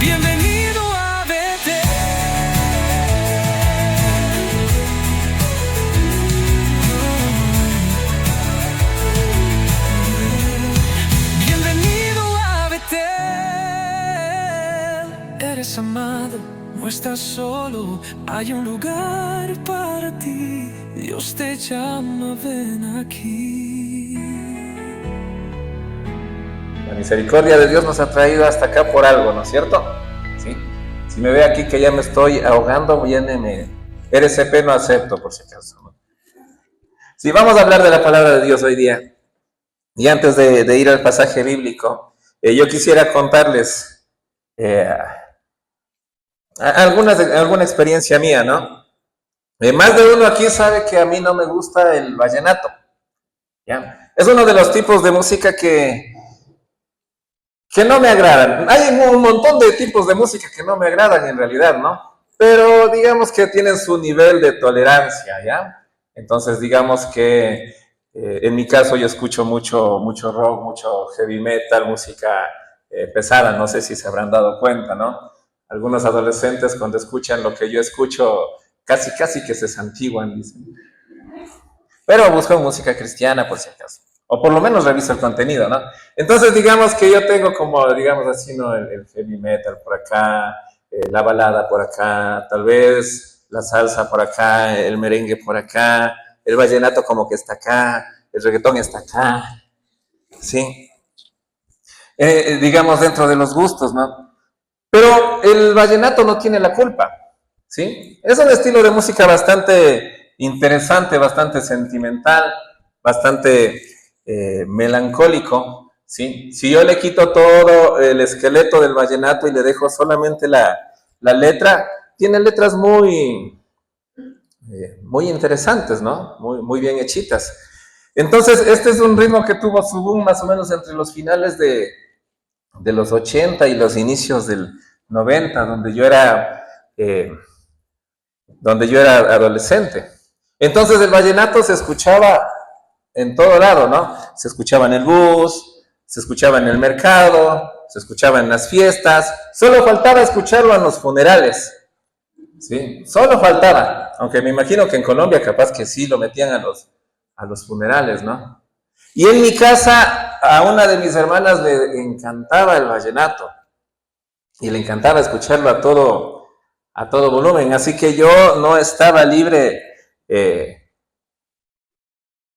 Bienvenido a Betel. Bienvenido a Betel. Eres amado, no estás solo, hay un lugar para ti. Dios te llama, ven aquí. La misericordia de Dios nos ha traído hasta acá por algo, ¿no es cierto? ¿Sí? Si me ve aquí que ya me estoy ahogando, viene, RCP no acepto, por si acaso, ¿no? Sí, vamos a hablar de la palabra de Dios hoy día. Y antes de ir al pasaje bíblico, yo quisiera contarles alguna experiencia mía, ¿no? Más de uno aquí sabe que a mí no me gusta el vallenato, ¿ya? Es uno de los tipos de música que no me agradan. Hay un montón de tipos de música que no me agradan en realidad, ¿no? Pero digamos que tienen su nivel de tolerancia, ¿ya? Entonces digamos que en mi caso yo escucho mucho rock, mucho heavy metal, música pesada, no sé si se habrán dado cuenta, ¿no? Algunos adolescentes cuando escuchan lo que yo escucho, casi que se santiguan, dicen. Pero busco música cristiana por si acaso. O por lo menos reviso el contenido, ¿no? Entonces, digamos que yo tengo como, digamos así, ¿no? El heavy metal por acá, la balada por acá, tal vez la salsa por acá, el merengue por acá, el vallenato como que está acá, el reggaetón está acá, ¿sí? Digamos dentro de los gustos, ¿no? Pero el vallenato no tiene la culpa, ¿sí? Es un estilo de música bastante interesante, bastante sentimental, bastante melancólico, ¿sí? Si yo le quito todo el esqueleto del vallenato y le dejo solamente la letra, tiene letras muy interesantes, ¿no? Muy bien hechitas. Entonces, este es un ritmo que tuvo su boom más o menos entre los finales de los 80 y los inicios del 90, donde yo era adolescente. Entonces el vallenato se escuchaba en todo lado, ¿no? Se escuchaba en el bus, se escuchaba en el mercado, se escuchaba en las fiestas, solo faltaba escucharlo en los funerales, ¿sí? Solo faltaba, aunque me imagino que en Colombia capaz que sí lo metían a los funerales, ¿no? Y en mi casa a una de mis hermanas le encantaba el vallenato y le encantaba escucharlo a todo volumen, así que yo no estaba libre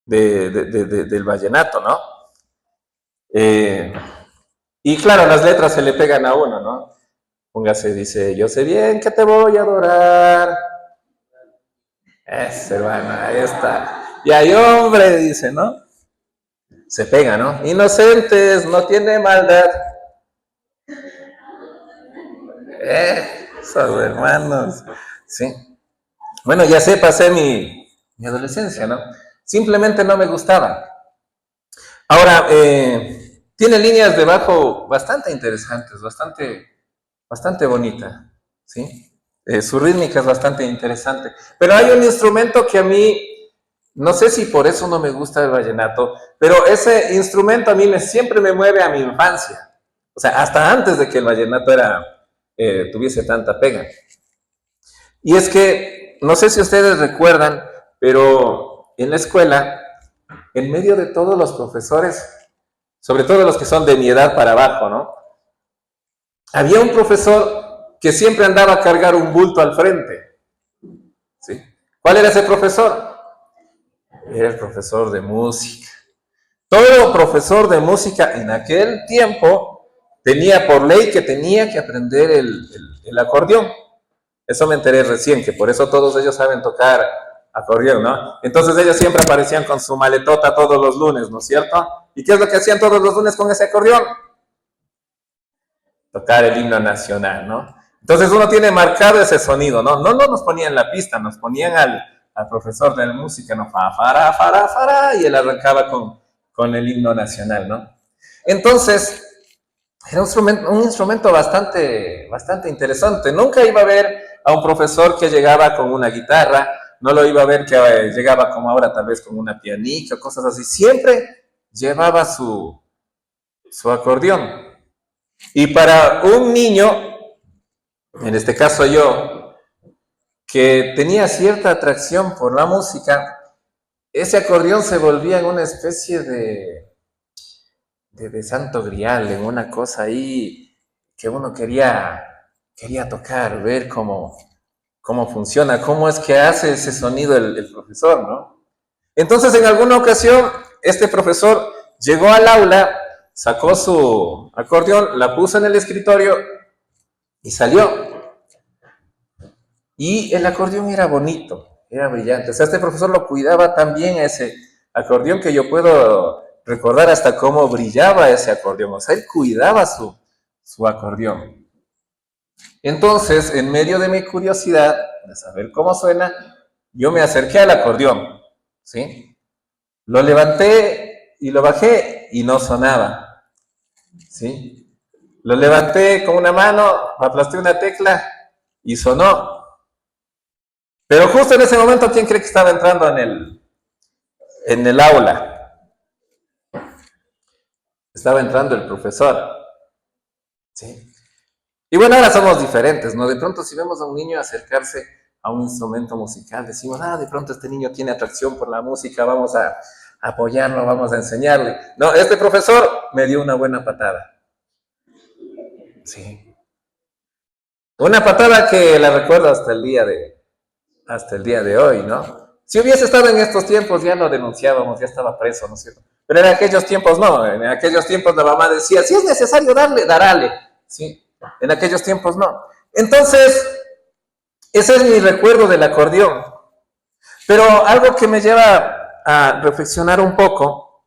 del vallenato, ¿no? Y claro, las letras se le pegan a uno, ¿no? Póngase, dice, yo sé bien que te voy a adorar. Hermano, ahí está. Y hay hombre, dice, ¿no? Se pega, ¿no? Inocentes, no tiene maldad. Esos hermanos, sí. Bueno, ya sé, pasé mi adolescencia, ¿no? Simplemente no me gustaba. Ahora, tiene líneas de bajo bastante interesantes, bastante bonita, ¿sí? Su rítmica es bastante interesante. Pero hay un instrumento que a mí, no sé si por eso no me gusta el vallenato, pero ese instrumento a mí siempre me mueve a mi infancia. O sea, hasta antes de que el vallenato tuviese tanta pega. Y es que, no sé si ustedes recuerdan, pero en la escuela, en medio de todos los profesores, sobre todo los que son de mi edad para abajo, ¿no? Había un profesor que siempre andaba a cargar un bulto al frente, ¿sí? ¿Cuál era ese profesor? Era el profesor de música. Todo profesor de música en aquel tiempo tenía por ley que tenía que aprender el acordeón. Eso me enteré recién, que por eso todos ellos saben tocar acordeón, ¿no? Entonces ellos siempre aparecían con su maletota todos los lunes, ¿no es cierto? ¿Y qué es lo que hacían todos los lunes con ese acordeón? Tocar el himno nacional, ¿no? Entonces uno tiene marcado ese sonido, ¿no? No nos ponían la pista, nos ponían al profesor de la música, ¿no? Fa, y él arrancaba con el himno nacional, ¿no? Entonces, era un instrumento bastante interesante. Nunca iba a ver a un profesor que llegaba con una guitarra, no lo iba a ver que llegaba como ahora tal vez con una pianica, cosas así. Siempre llevaba su acordeón. Y para un niño en este caso yo, que tenía cierta atracción por la música, ese acordeón se volvía en una especie de santo grial, en una cosa ahí que uno quería tocar, ver cómo funciona, cómo es que hace ese sonido el profesor, ¿no? Entonces, en alguna ocasión, este profesor llegó al aula, sacó su acordeón, la puso en el escritorio y salió. Y el acordeón era bonito, era brillante. O sea, este profesor lo cuidaba tan bien a ese acordeón que yo puedo recordar hasta cómo brillaba ese acordeón. O sea, él cuidaba su acordeón. Entonces, en medio de mi curiosidad de saber cómo suena, yo me acerqué al acordeón, ¿sí? Lo levanté y lo bajé y no sonaba, ¿sí? Lo levanté con una mano, aplasté una tecla y sonó. Pero justo en ese momento, ¿quién cree que estaba entrando en el aula? Estaba entrando el profesor, ¿sí? Y bueno, ahora somos diferentes, ¿no? De pronto si vemos a un niño acercarse a un instrumento musical, decimos, de pronto este niño tiene atracción por la música, vamos a apoyarlo, vamos a enseñarle. No, este profesor me dio una buena patada. Sí. Una patada que la recuerdo hasta el día de hoy, ¿no? Si hubiese estado en estos tiempos ya lo denunciábamos, ya estaba preso, ¿no es cierto? Pero en aquellos tiempos no, en aquellos tiempos la mamá decía, si es necesario darle, darale, ¿sí? En aquellos tiempos no. Entonces, ese es mi recuerdo del acordeón. Pero algo que me lleva a reflexionar un poco,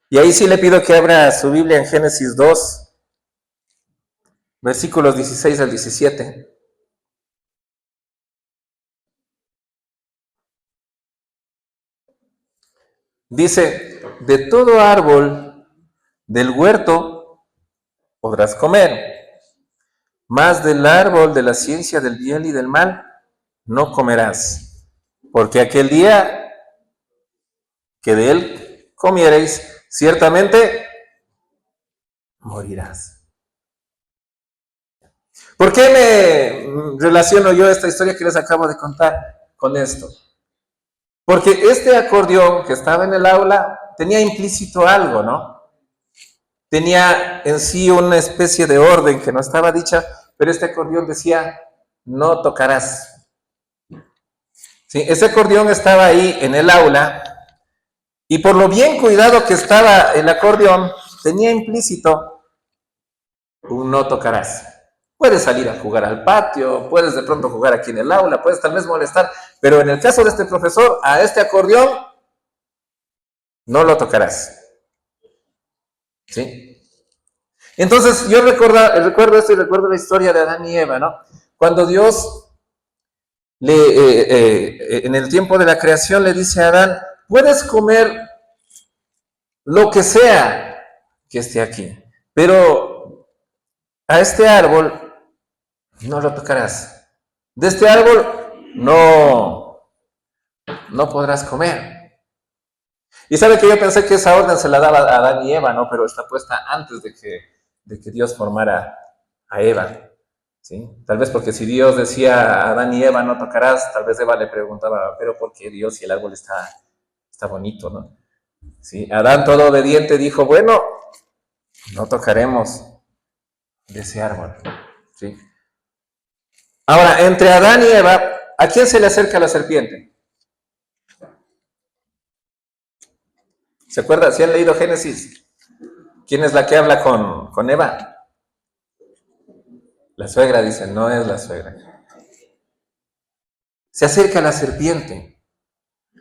y ahí sí le pido que abra su Biblia en Génesis 2, versículos 16 al 17. Dice, de todo árbol del huerto podrás comer, mas del árbol de la ciencia del bien y del mal no comerás, porque aquel día que de él comiereis, ciertamente morirás. ¿Por qué me relaciono yo esta historia que les acabo de contar con esto? Porque este acordeón que estaba en el aula tenía implícito algo, ¿no? Tenía en sí una especie de orden que no estaba dicha, pero este acordeón decía, no tocarás. ¿Sí? Ese acordeón estaba ahí en el aula y por lo bien cuidado que estaba el acordeón, tenía implícito un no tocarás. Puedes salir a jugar al patio, puedes de pronto jugar aquí en el aula, puedes tal vez molestar, pero en el caso de este profesor, a este acordeón no lo tocarás. ¿Sí? Entonces yo recuerdo esto y recuerdo la historia de Adán y Eva, ¿no? Cuando Dios en el tiempo de la creación le dice a Adán, puedes comer lo que sea que esté aquí, pero a este árbol no lo tocarás. De este árbol no podrás comer. Y sabe que yo pensé que esa orden se la daba a Adán y Eva, ¿no? Pero está puesta antes de que Dios formara a Eva. ¿Sí? Tal vez porque si Dios decía a Adán y Eva no tocarás, tal vez Eva le preguntaba, pero ¿por qué Dios si el árbol está bonito, ¿no? ¿Sí? Adán todo obediente dijo, bueno, no tocaremos de ese árbol. ¿Sí? Ahora, entre Adán y Eva, ¿a quién se le acerca la serpiente? ¿Se acuerdan? ¿Si han leído Génesis? ¿Quién es la que habla con Eva? La suegra, dice, no es la suegra. Se acerca la serpiente.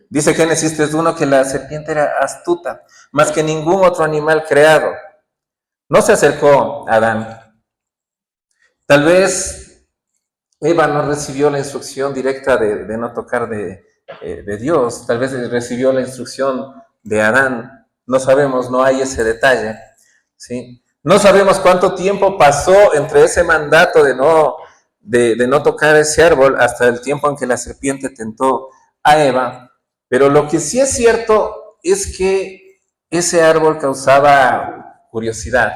Dice Génesis 3:1 que la serpiente era astuta, más que ningún otro animal creado. No se acercó a Adán. Tal vez Eva no recibió la instrucción directa de no tocar de Dios. Tal vez recibió la instrucción de Adán. No sabemos, no hay ese detalle. ¿Sí? No sabemos cuánto tiempo pasó entre ese mandato de no tocar ese árbol hasta el tiempo en que la serpiente tentó a Eva. Pero lo que sí es cierto es que ese árbol causaba curiosidad.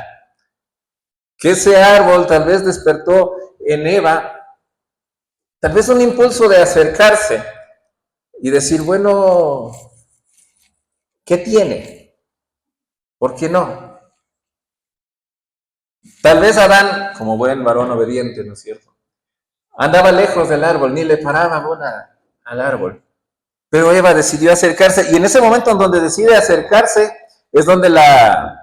Que ese árbol tal vez despertó en Eva Tal vez un impulso de acercarse y decir, bueno, ¿qué tiene? ¿Por qué no? Tal vez Adán, como buen varón obediente, ¿no es cierto?, andaba lejos del árbol, ni le paraba bola al árbol. Pero Eva decidió acercarse, y en ese momento en donde decide acercarse es donde la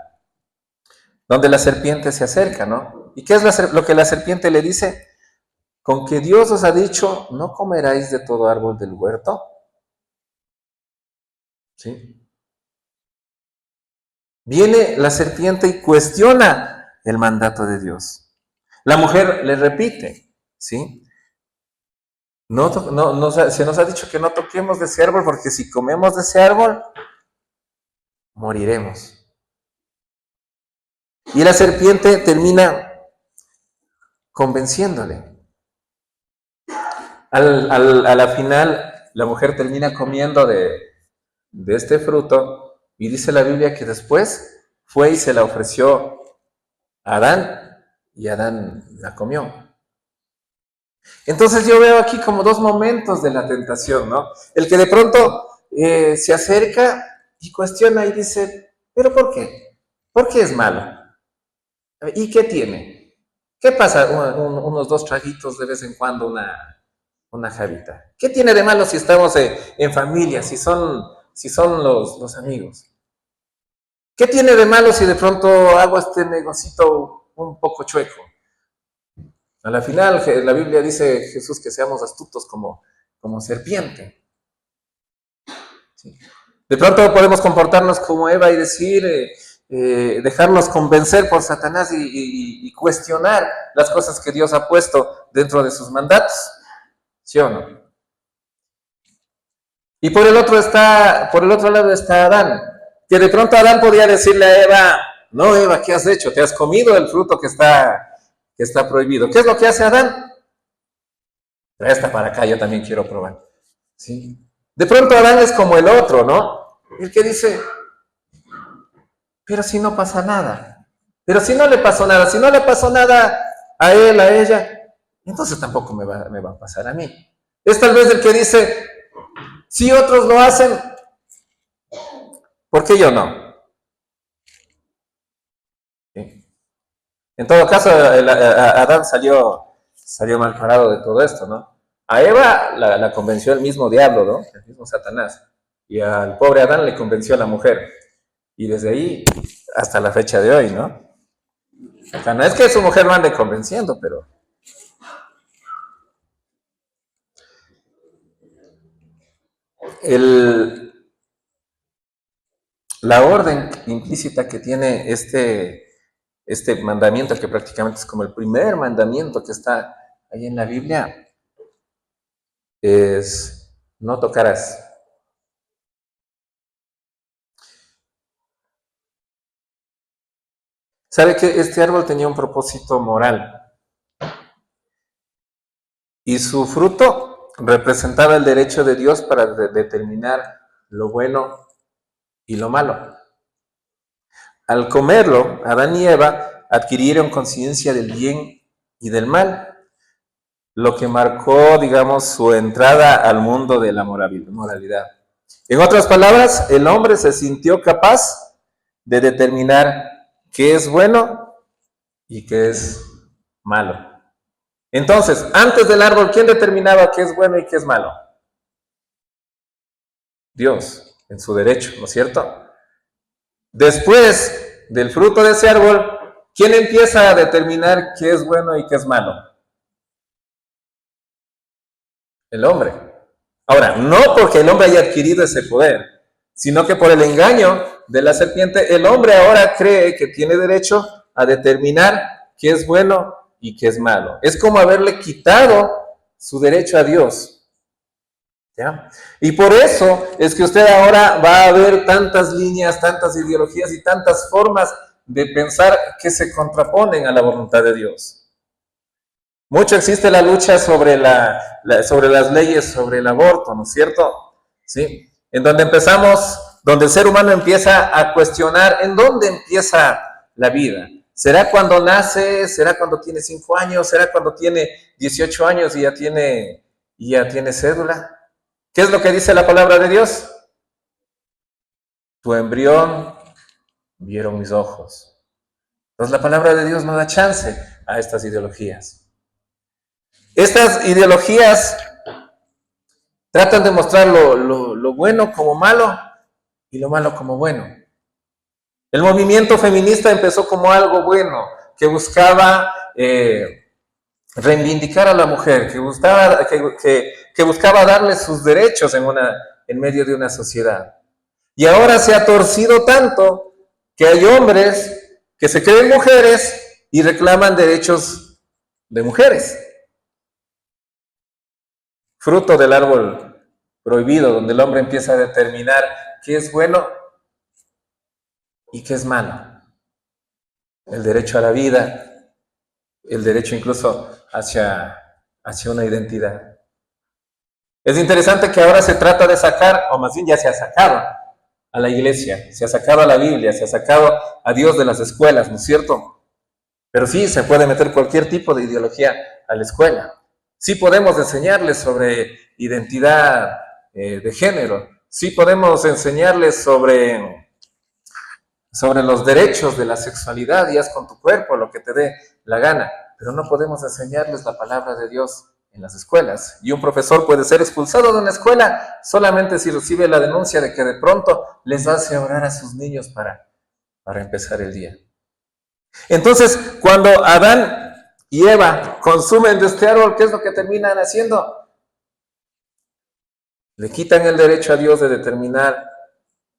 serpiente se acerca, ¿no? ¿Y qué es lo que la serpiente le dice? Con que Dios os ha dicho, no comeráis de todo árbol del huerto. ¿Sí? Viene la serpiente y cuestiona el mandato de Dios. La mujer le repite, ¿sí? Se nos ha dicho que no toquemos de ese árbol porque si comemos de ese árbol, moriremos. Y la serpiente termina convenciéndole. A la final, la mujer termina comiendo de este fruto y dice la Biblia que después fue y se la ofreció a Adán y Adán la comió. Entonces yo veo aquí como dos momentos de la tentación, ¿no? El que de pronto se acerca y cuestiona y dice, ¿pero por qué? ¿Por qué es malo? ¿Y qué tiene? ¿Qué pasa? Unos 2 traguitos de vez en cuando, una jarita. ¿Qué tiene de malo si estamos en familia, si son los amigos? ¿Qué tiene de malo si de pronto hago este negocito un poco chueco? A la final, la Biblia dice Jesús que seamos astutos como serpiente. ¿Sí? De pronto podemos comportarnos como Eva y decir, dejarnos convencer por Satanás y cuestionar las cosas que Dios ha puesto dentro de sus mandatos. ¿Sí o no? Y por el otro lado está Adán, que de pronto Adán podía decirle a Eva, no Eva, ¿qué has hecho? Te has comido el fruto que está prohibido. ¿Qué es lo que hace Adán? Trae esta para acá, yo también quiero probar. ¿Sí? De pronto Adán es como el otro, ¿no? El que dice, pero si no pasa nada. Pero si no le pasó nada, si no le pasó nada a él, a ella, entonces tampoco me va a pasar a mí. Es tal vez el que dice, si otros lo hacen, ¿por qué yo no? ¿Sí? En todo caso, Adán salió mal parado de todo esto, ¿no? A Eva la convenció el mismo diablo, ¿no? El mismo Satanás. Y al pobre Adán le convenció a la mujer. Y desde ahí hasta la fecha de hoy, ¿no? O sea, no es que su mujer lo ande convenciendo, pero... La orden implícita que tiene este mandamiento, que prácticamente es como el primer mandamiento que está ahí en la Biblia, es no tocarás. ¿Sabe que este árbol tenía un propósito moral? Y su fruto representaba el derecho de Dios para determinar lo bueno y lo malo. Al comerlo, Adán y Eva adquirieron conciencia del bien y del mal, lo que marcó, digamos, su entrada al mundo de la moralidad. En otras palabras, el hombre se sintió capaz de determinar qué es bueno y qué es malo. Entonces, antes del árbol, ¿quién determinaba qué es bueno y qué es malo? Dios, en su derecho, ¿no es cierto? Después del fruto de ese árbol, ¿quién empieza a determinar qué es bueno y qué es malo? El hombre. Ahora, no porque el hombre haya adquirido ese poder, sino que por el engaño de la serpiente, el hombre ahora cree que tiene derecho a determinar qué es bueno y qué es malo. Es como haberle quitado su derecho a Dios. ¿Ya? Y por eso es que usted ahora va a ver tantas líneas, tantas ideologías y tantas formas de pensar que se contraponen a la voluntad de Dios. Mucho existe la lucha sobre sobre las leyes, sobre el aborto, ¿no es cierto? ¿Sí? En donde donde el ser humano empieza a cuestionar en dónde empieza la vida. ¿Será cuando nace? ¿Será cuando tiene 5 años? ¿Será cuando tiene 18 años y ya tiene cédula? ¿Qué es lo que dice la palabra de Dios? Tu embrión vieron mis ojos. Entonces la palabra de Dios no da chance a estas ideologías. Estas ideologías tratan de mostrar lo bueno como malo y lo malo como bueno. El movimiento feminista empezó como algo bueno, que buscaba reivindicar a la mujer, que buscaba darle sus derechos en medio de una sociedad. Y ahora se ha torcido tanto que hay hombres que se creen mujeres y reclaman derechos de mujeres. Fruto del árbol prohibido, donde el hombre empieza a determinar qué es bueno y qué es malo. El derecho a la vida, el derecho incluso hacia una identidad. Es interesante que ahora se trata de sacar, o más bien ya se ha sacado a la iglesia, se ha sacado a la Biblia, se ha sacado a Dios de las escuelas, ¿no es cierto? Pero sí, se puede meter cualquier tipo de ideología a la escuela. Sí podemos enseñarles sobre identidad de género, sí podemos enseñarles sobre los derechos de la sexualidad y haz con tu cuerpo lo que te dé la gana, pero no podemos enseñarles la palabra de Dios en las escuelas. Y un profesor puede ser expulsado de una escuela solamente si recibe la denuncia de que de pronto les hace orar a sus niños para empezar el día. Entonces, cuando Adán y Eva consumen de este árbol, ¿qué es lo que terminan haciendo? Le quitan el derecho a Dios de determinar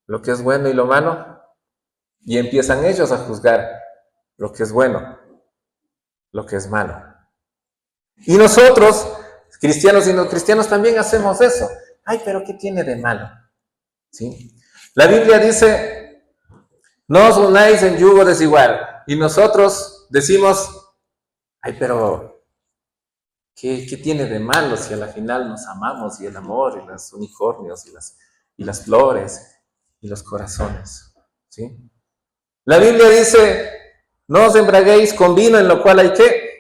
lo que es bueno y lo malo y empiezan ellos a juzgar lo que es bueno, lo que es malo. Y nosotros, cristianos y no cristianos, también hacemos eso. Ay, pero ¿qué tiene de malo? ¿Sí? La Biblia dice, no os unáis en yugo desigual. Y nosotros decimos, ay, pero ¿qué tiene de malo si a la final nos amamos y el amor y los unicornios y las flores y los corazones? ¿Sí? La Biblia dice, no os embraguéis con vino en lo cual hay ¿qué?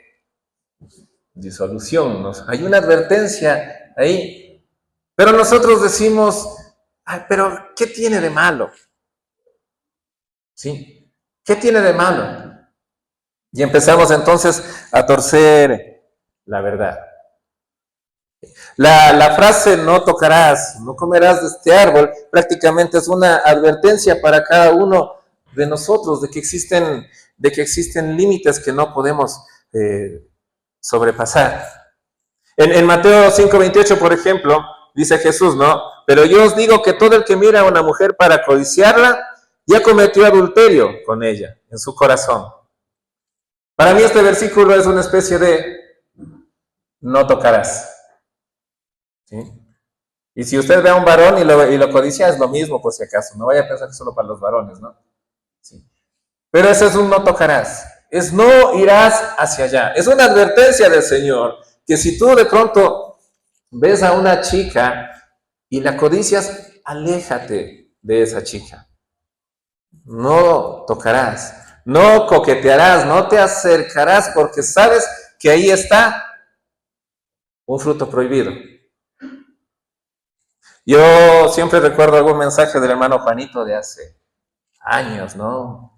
Disolución. Hay una advertencia ahí. Pero nosotros decimos, ay, pero ¿qué tiene de malo? ¿Sí? ¿Qué tiene de malo? Y empezamos entonces a torcer la verdad. La frase no tocarás, no comerás de este árbol, prácticamente es una advertencia para cada uno de nosotros de que existen límites que no podemos sobrepasar. En Mateo 5:28, por ejemplo, dice Jesús, ¿no? Pero yo os digo que todo el que mira a una mujer para codiciarla, ya cometió adulterio con ella en su corazón. Para mí este versículo es una especie de no tocarás. ¿Sí? Y si usted ve a un varón y lo codicia, es lo mismo por si acaso. No vaya a pensar que es solo para los varones, ¿no? Sí. Pero ese es un no tocarás. Es no irás hacia allá. Es una advertencia del Señor que si tú de pronto ves a una chica y la codicias, aléjate de esa chica. No tocarás, no coquetearás, no te acercarás porque sabes que ahí está un fruto prohibido. Yo siempre recuerdo algún mensaje del hermano Juanito de hace años, ¿no?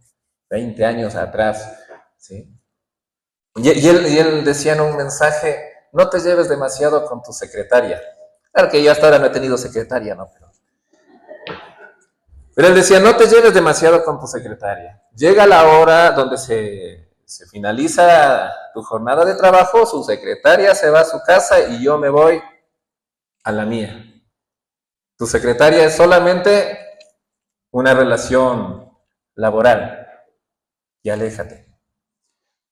20 años atrás, ¿sí? Y él decía en un mensaje, no te lleves demasiado con tu secretaria. Claro que yo hasta ahora no he tenido secretaria, ¿no? Pero él decía, no te lleves demasiado con tu secretaria. Llega la hora donde se finaliza tu jornada de trabajo, su secretaria se va a su casa y yo me voy a la mía. Tu secretaria es solamente una relación laboral y aléjate.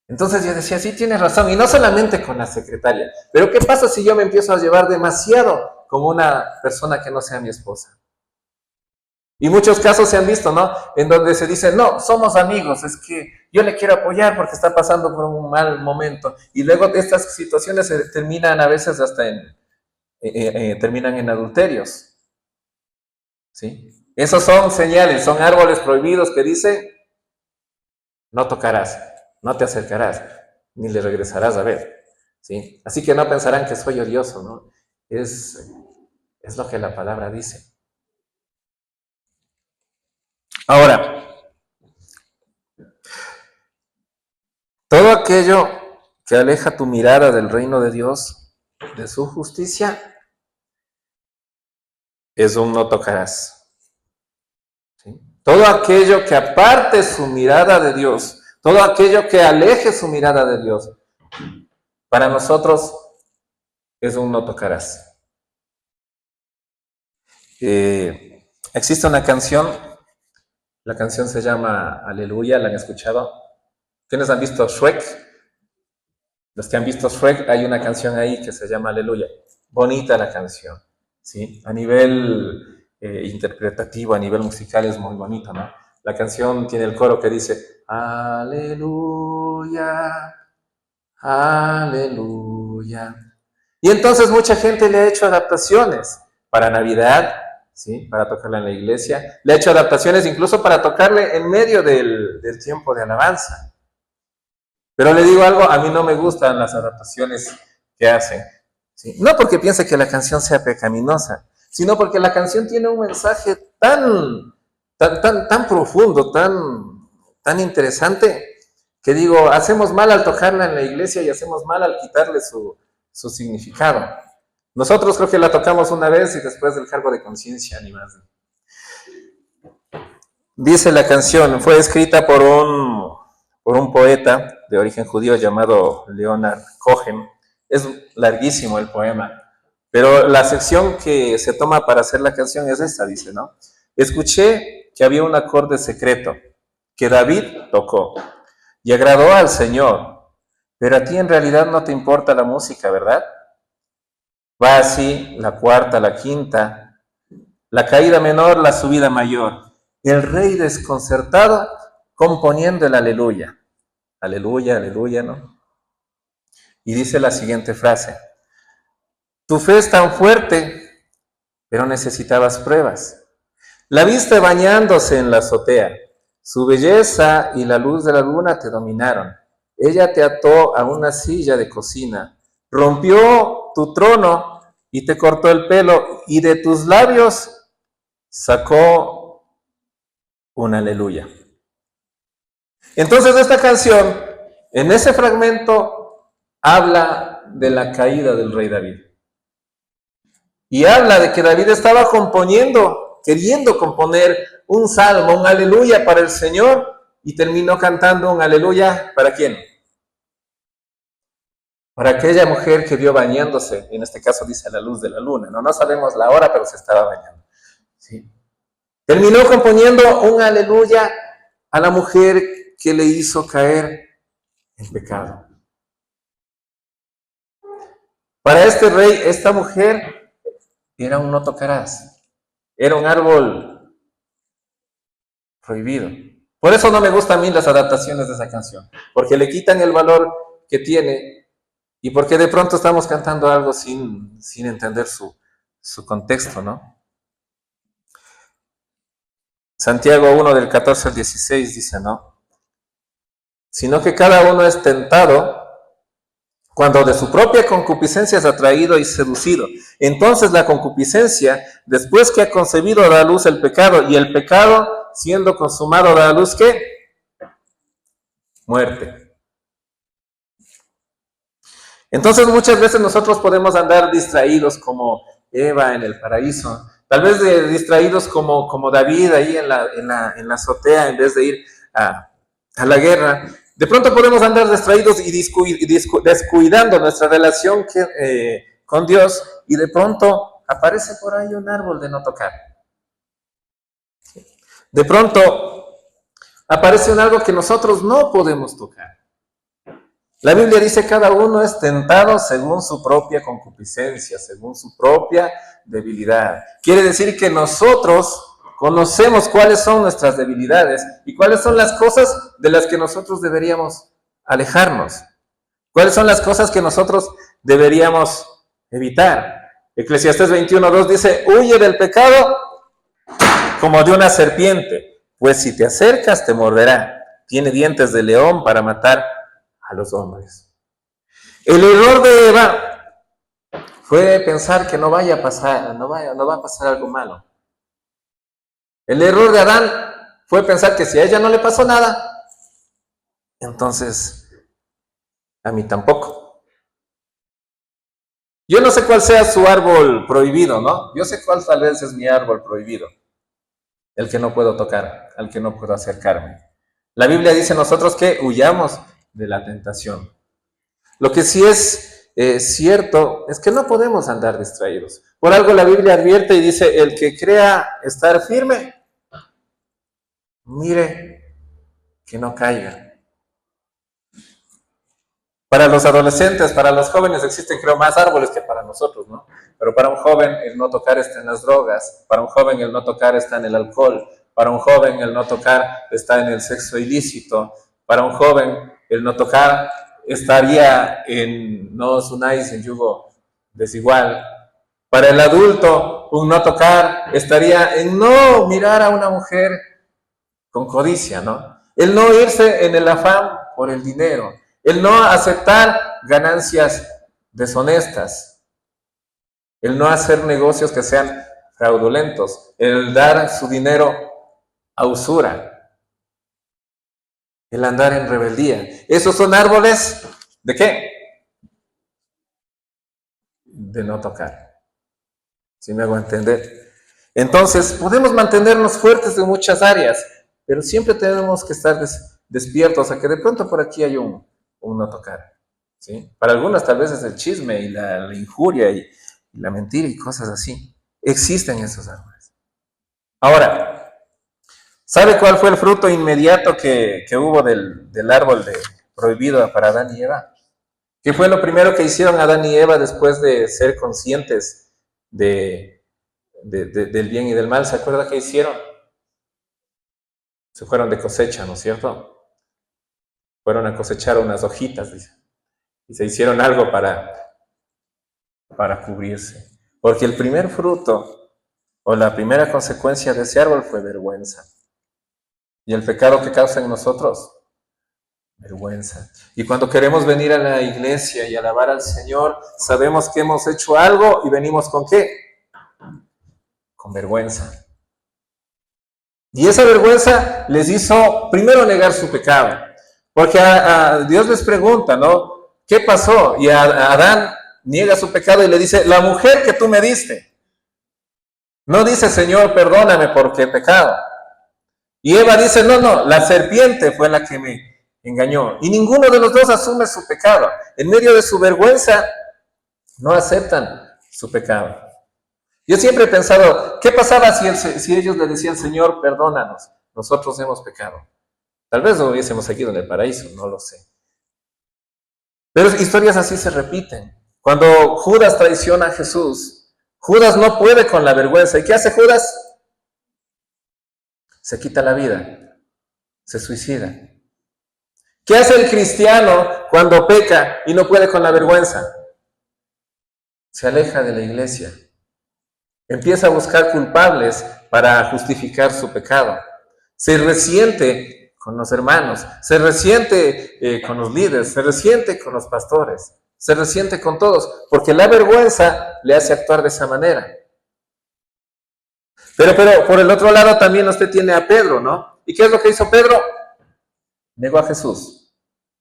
Entonces yo decía, sí, tienes razón, y no solamente con la secretaria, pero ¿qué pasa si yo me empiezo a llevar demasiado con una persona que no sea mi esposa? Y muchos casos se han visto, ¿no? En donde se dice, no, somos amigos, es que yo le quiero apoyar porque está pasando por un mal momento. Y luego estas situaciones se terminan a veces hasta terminan en adulterios. ¿Sí? Esos son señales, son árboles prohibidos que dicen, no tocarás. no te acercarás, ni le regresarás a ver, ¿sí? Así que no pensarán que soy odioso, ¿no? Es lo que la palabra dice. Ahora, todo aquello que aleja tu mirada del reino de Dios, de su justicia, es un no tocarás. ¿Sí? Todo aquello que aparte su mirada de Dios, todo aquello que aleje su mirada de Dios, para nosotros es un no tocarás. Existe una canción, la canción se llama Aleluya, ¿la han escuchado? ¿Quiénes han visto Shrek? Los que han visto Shrek, hay una canción ahí que se llama Aleluya. Bonita la canción, ¿sí? A nivel interpretativo, a nivel musical es muy bonita, ¿no? La canción tiene el coro que dice, Aleluya, Aleluya. Y entonces mucha gente le ha hecho adaptaciones para Navidad, ¿sí? Para tocarla en la iglesia. Le ha hecho adaptaciones incluso para tocarle en medio del tiempo de alabanza. Pero le digo algo, a mí no me gustan las adaptaciones que hacen. ¿Sí? No porque piense que la canción sea pecaminosa, sino porque la canción tiene un mensaje tan profundo, tan interesante, que digo, hacemos mal al tocarla en la iglesia y hacemos mal al quitarle su significado. Nosotros creo que la tocamos una vez y después del cargo de conciencia, ni más. Dice la canción, fue escrita por un poeta de origen judío llamado Leonard Cohen. Es larguísimo el poema, pero la sección que se toma para hacer la canción es esta, dice, ¿no? Escuché que había un acorde secreto que David tocó y agradó al Señor, pero a ti en realidad no te importa la música, ¿verdad? Va así, la cuarta, la quinta, la caída menor, la subida mayor. El rey desconcertado componiendo el aleluya. Aleluya, aleluya, ¿no? Y dice la siguiente frase. Tu fe es tan fuerte, pero necesitabas pruebas. La viste bañándose en la azotea. Su belleza y la luz de la luna te dominaron. Ella te ató a una silla de cocina. Rompió tu trono y te cortó el pelo. Y de tus labios sacó un aleluya. Entonces esta canción, en ese fragmento, habla de la caída del rey David. Y habla de que David estaba componiendo, queriendo componer un salmo, un aleluya para el Señor, y terminó cantando un aleluya, ¿para quién? Para aquella mujer que vio bañándose, en este caso dice a la luz de la luna, no sabemos la hora, pero se estaba bañando. ¿Sí? Terminó componiendo un aleluya a la mujer que le hizo caer en pecado. Para este rey, esta mujer era un no tocarás, era un árbol prohibido. Por eso no me gustan a mí las adaptaciones de esa canción, porque le quitan el valor que tiene y porque de pronto estamos cantando algo sin entender su contexto, ¿no? Santiago 1 del 14 al 16 dice, ¿no? Sino que cada uno es tentado cuando de su propia concupiscencia es atraído y seducido. Entonces la concupiscencia, después que ha concebido, da a luz el pecado, y el pecado, siendo consumado, da a luz, ¿qué? Muerte. Entonces muchas veces nosotros podemos andar distraídos como Eva en el paraíso, tal vez distraídos como David ahí en la azotea en vez de ir a la guerra. De pronto podemos andar distraídos y descuidando nuestra relación con Dios, y de pronto aparece por ahí un árbol de no tocar. De pronto aparece un algo que nosotros no podemos tocar. La Biblia dice cada uno es tentado según su propia concupiscencia, según su propia debilidad. Quiere decir que nosotros conocemos cuáles son nuestras debilidades y cuáles son las cosas de las que nosotros deberíamos alejarnos. Cuáles son las cosas que nosotros deberíamos evitar. Eclesiastés 21:2 dice, huye del pecado como de una serpiente, pues si te acercas te morderá. Tiene dientes de león para matar a los hombres. El error de Eva fue pensar que no vaya a pasar, no va a pasar algo malo. El error de Adán fue pensar que si a ella no le pasó nada, entonces a mí tampoco. Yo no sé cuál sea su árbol prohibido, ¿no? Yo sé cuál tal vez es mi árbol prohibido, el que no puedo tocar, al que no puedo acercarme. La Biblia dice a nosotros que huyamos de la tentación. Lo que sí es cierto es que no podemos andar distraídos. Por algo la Biblia advierte y dice, el que crea estar firme, mire que no caiga. Para los adolescentes, para los jóvenes existen creo más árboles que para nosotros, ¿no? Pero para un joven el no tocar está en las drogas, para un joven el no tocar está en el alcohol, para un joven el no tocar está en el sexo ilícito, para un joven el no tocar estaría en no os unáis en yugo desigual. Para el adulto, un no tocar estaría en no mirar a una mujer con codicia, ¿no? El no irse en el afán por el dinero, el no aceptar ganancias deshonestas, el no hacer negocios que sean fraudulentos, el dar su dinero a usura, el andar en rebeldía. Esos son árboles ¿de qué? De no tocar. ¿Sí me hago entender? Entonces, podemos mantenernos fuertes en muchas áreas, pero siempre tenemos que estar despiertos a que de pronto por aquí hay un no tocar. ¿Sí? Para algunas tal vez es el chisme y la injuria y la mentira y cosas así. Existen esos árboles. Ahora, ¿sabe cuál fue el fruto inmediato que hubo del árbol prohibido para Adán y Eva? ¿Qué fue lo primero que hicieron Adán y Eva después de ser conscientes del bien y del mal? ¿Se acuerda qué hicieron? Se fueron de cosecha, ¿no es cierto? Fueron a cosechar unas hojitas, dice. Y se hicieron algo para cubrirse. Porque el primer fruto o la primera consecuencia de ese árbol fue vergüenza. Y el pecado que causa en nosotros, vergüenza. Y cuando queremos venir a la iglesia y alabar al Señor, sabemos que hemos hecho algo y venimos ¿con qué? Con vergüenza. Y esa vergüenza les hizo primero negar su pecado. Porque a Dios les pregunta, ¿no? ¿Qué pasó? Y a Adán niega su pecado y le dice, la mujer que tú me diste. No dice, Señor, perdóname porque he pecado. Y Eva dice, no, la serpiente fue la que me engañó. Y ninguno de los dos asume su pecado. En medio de su vergüenza, no aceptan su pecado. Yo siempre he pensado, ¿qué pasaba si ellos le decían, Señor, perdónanos, nosotros hemos pecado? Tal vez lo hubiésemos seguido en el paraíso, no lo sé. Pero historias así se repiten. Cuando Judas traiciona a Jesús, Judas no puede con la vergüenza. ¿Y qué hace Judas? Se quita la vida, se suicida. ¿Qué hace el cristiano cuando peca y no puede con la vergüenza? Se aleja de la iglesia. Empieza a buscar culpables para justificar su pecado. Se resiente con los hermanos, se resiente con los líderes, se resiente con los pastores, se resiente con todos, porque la vergüenza le hace actuar de esa manera. Pero por el otro lado también usted tiene a Pedro, ¿no? ¿Y qué es lo que hizo Pedro? Negó a Jesús.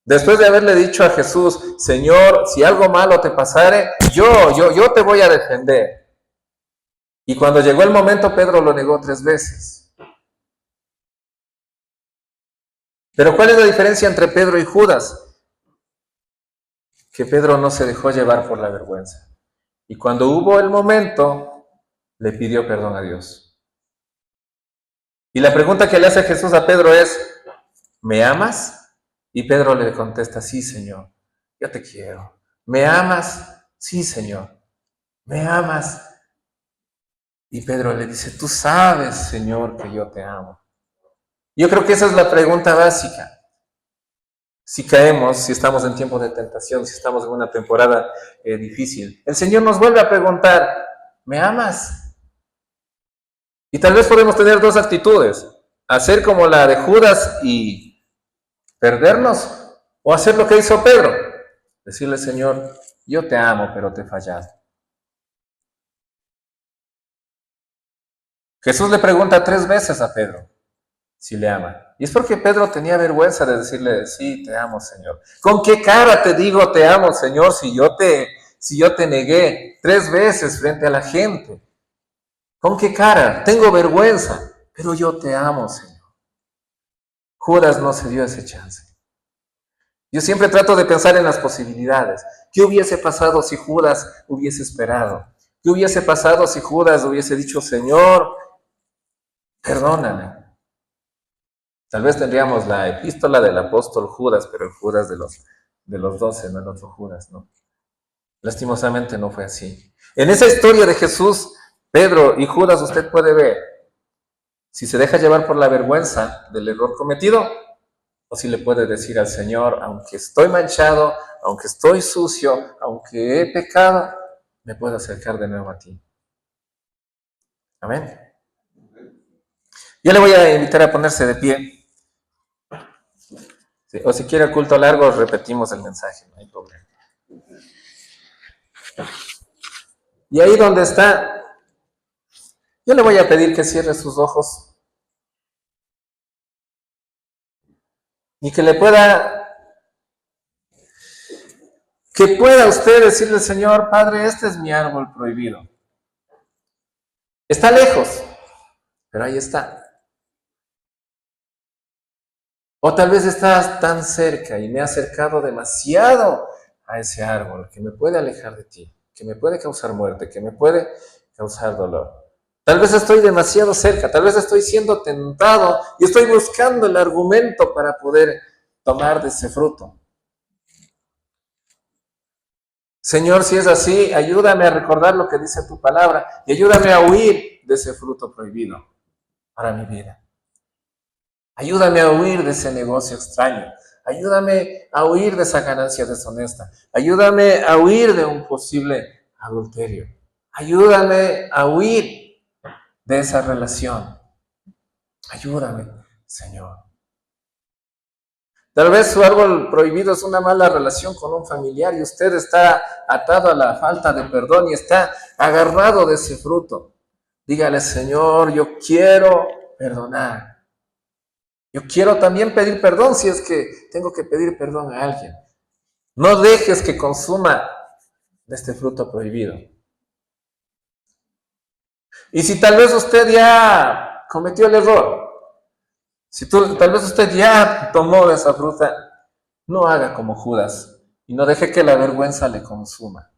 Después de haberle dicho a Jesús, Señor, si algo malo te pasare, yo te voy a defender. Y cuando llegó el momento, Pedro lo negó 3 veces. Pero ¿cuál es la diferencia entre Pedro y Judas? Que Pedro no se dejó llevar por la vergüenza. Y cuando hubo el momento, le pidió perdón a Dios. Y la pregunta que le hace Jesús a Pedro es, ¿me amas? Y Pedro le contesta, sí, Señor, yo te quiero. ¿Me amas? Sí, Señor. ¿Me amas? Y Pedro le dice, tú sabes, Señor, que yo te amo. Yo creo que esa es la pregunta básica. Si caemos, si estamos en tiempo de tentación, si estamos en una temporada difícil, el Señor nos vuelve a preguntar, ¿me amas? Y tal vez podemos tener 2 actitudes, hacer como la de Judas y perdernos, O hacer lo que hizo Pedro, decirle, Señor, yo te amo, pero te he fallado. Jesús le pregunta 3 veces a Pedro si le ama. Y es porque Pedro tenía vergüenza de decirle, sí, te amo, Señor. ¿Con qué cara te digo te amo, Señor, si yo te negué 3 veces frente a la gente? ¿Con qué cara? Tengo vergüenza, pero yo te amo, Señor. Judas no se dio ese chance. Yo siempre trato de pensar en las posibilidades. ¿Qué hubiese pasado si Judas hubiese esperado? ¿Qué hubiese pasado si Judas hubiese dicho, Señor, perdóname? Tal vez tendríamos la epístola del apóstol Judas, pero el Judas de los 12, no el otro Judas, ¿no? Lastimosamente no fue así. En esa historia de Jesús, Pedro y Judas, usted puede ver si se deja llevar por la vergüenza del error cometido, o si le puede decir al Señor, aunque estoy manchado, aunque estoy sucio, aunque he pecado, me puedo acercar de nuevo a ti. Amén. Yo le voy a invitar a ponerse de pie. Sí, o si quiere culto largo, repetimos el mensaje, no hay problema. Y ahí donde está, yo le voy a pedir que cierre sus ojos y que pueda usted decirle, Señor, Padre, este es mi árbol prohibido. Está lejos, pero ahí está. O tal vez estás tan cerca y me he acercado demasiado a ese árbol que me puede alejar de ti, que me puede causar muerte, que me puede causar dolor. Tal vez estoy demasiado cerca, tal vez estoy siendo tentado y estoy buscando el argumento para poder tomar de ese fruto. Señor, si es así, ayúdame a recordar lo que dice tu palabra y ayúdame a huir de ese fruto prohibido para mi vida. Ayúdame a huir de ese negocio extraño. Ayúdame a huir de esa ganancia deshonesta. Ayúdame a huir de un posible adulterio. Ayúdame a huir de esa relación. Ayúdame, Señor. Tal vez su árbol prohibido es una mala relación con un familiar y usted está atado a la falta de perdón y está agarrado de ese fruto. Dígale, Señor, yo quiero perdonar. Yo quiero también pedir perdón si es que tengo que pedir perdón a alguien. No dejes que consuma de este fruto prohibido. Y si tal vez usted ya cometió el error, tal vez usted ya tomó de esa fruta, no haga como Judas y no deje que la vergüenza le consuma.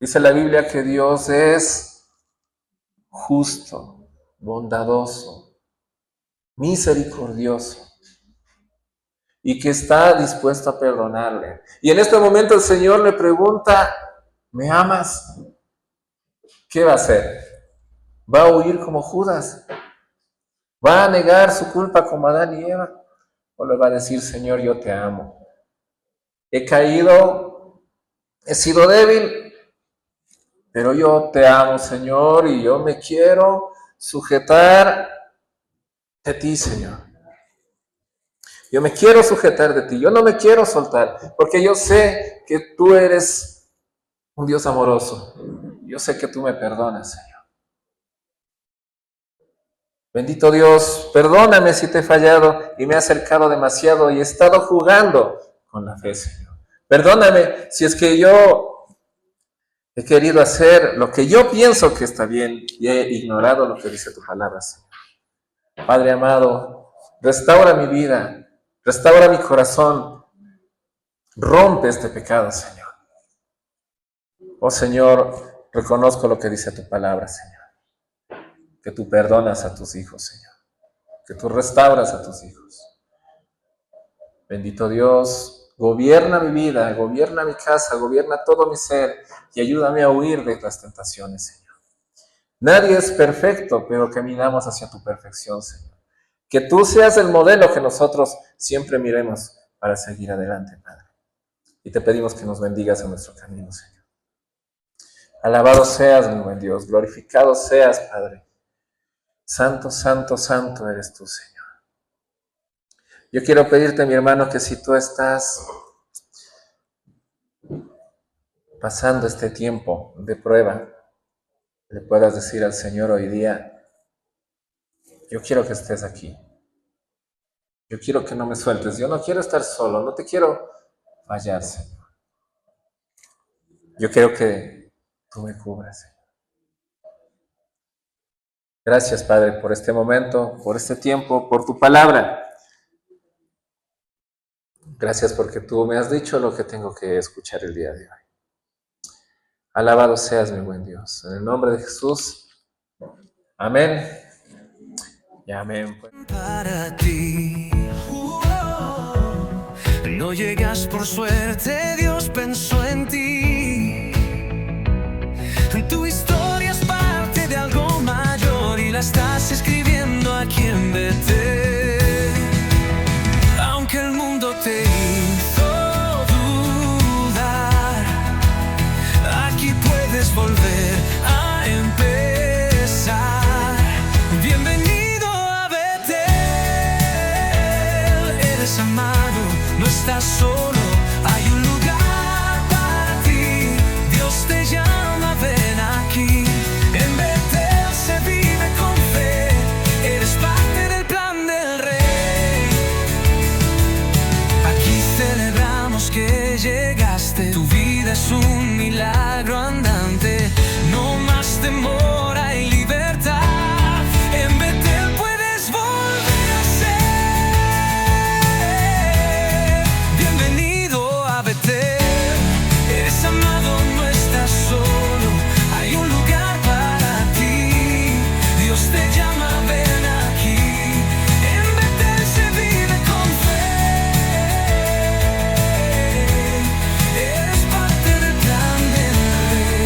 Dice la Biblia que Dios es justo, bondadoso, misericordioso y que está dispuesto a perdonarle. Y en este momento el Señor le pregunta, ¿me amas? ¿Qué va a hacer? ¿Va a huir como Judas? ¿Va a negar su culpa como Adán y Eva? ¿O le va a decir, Señor, yo te amo? He caído, he sido débil, pero yo te amo, Señor, y yo me quiero sujetar de ti, Señor. Yo me quiero sujetar de ti, yo no me quiero soltar, porque yo sé que tú eres un Dios amoroso. Yo sé que tú me perdonas, Señor. Bendito Dios, perdóname si te he fallado y me he acercado demasiado y he estado jugando con la fe, Señor. Perdóname si es que yo he querido hacer lo que yo pienso que está bien y he ignorado lo que dice tu palabra, Señor. Padre amado, restaura mi vida, restaura mi corazón, rompe este pecado, Señor. Oh Señor, reconozco lo que dice tu palabra, Señor. Que tú perdonas a tus hijos, Señor. Que tú restauras a tus hijos. Bendito Dios, gobierna mi vida, gobierna mi casa, gobierna todo mi ser y ayúdame a huir de las tentaciones, Señor. Nadie es perfecto, pero caminamos hacia tu perfección, Señor. Que tú seas el modelo que nosotros siempre miremos para seguir adelante, Padre. Y te pedimos que nos bendigas en nuestro camino, Señor. Alabado seas, mi buen Dios, glorificado seas, Padre. Santo, santo, santo eres tú, Señor. Yo quiero pedirte, mi hermano, que si tú estás pasando este tiempo de prueba, le puedas decir al Señor hoy día, yo quiero que estés aquí. Yo quiero que no me sueltes. Yo no quiero estar solo, no te quiero fallar, Señor. Yo quiero que tú me cubras, Señor. Gracias, Padre, por este momento, por este tiempo, por tu palabra. Gracias porque tú me has dicho lo que tengo que escuchar el día de hoy. Alabado seas, mi buen Dios. En el nombre de Jesús. Amén. Y amén. Para ti. No llegas por suerte, Dios pensó en ti. Tu historia es parte de algo mayor y la estás escribiendo aquí en Betel. Aunque el mundo te hizo dudar, aquí puedes volver a empezar. Bienvenido a Betel. Eres amado, no estás solo, hay un lugar para ti. Dios te llama, ven aquí. En Betel se vive con fe, eres parte del plan del Rey. Aquí celebramos que llegaste, tu vida es un milagro andante. No más temor, hay libertad. En Betel puedes volver a ser. Bienvenido a Betel. Eres amado, no estás solo, hay un lugar para ti. Dios te llama, ven aquí. En Betel se vive con fe, eres parte del plan del Rey.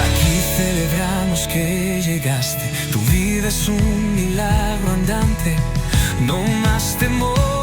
Aquí celebramos que llegaste, tu vida es un milagro andante. No más temor,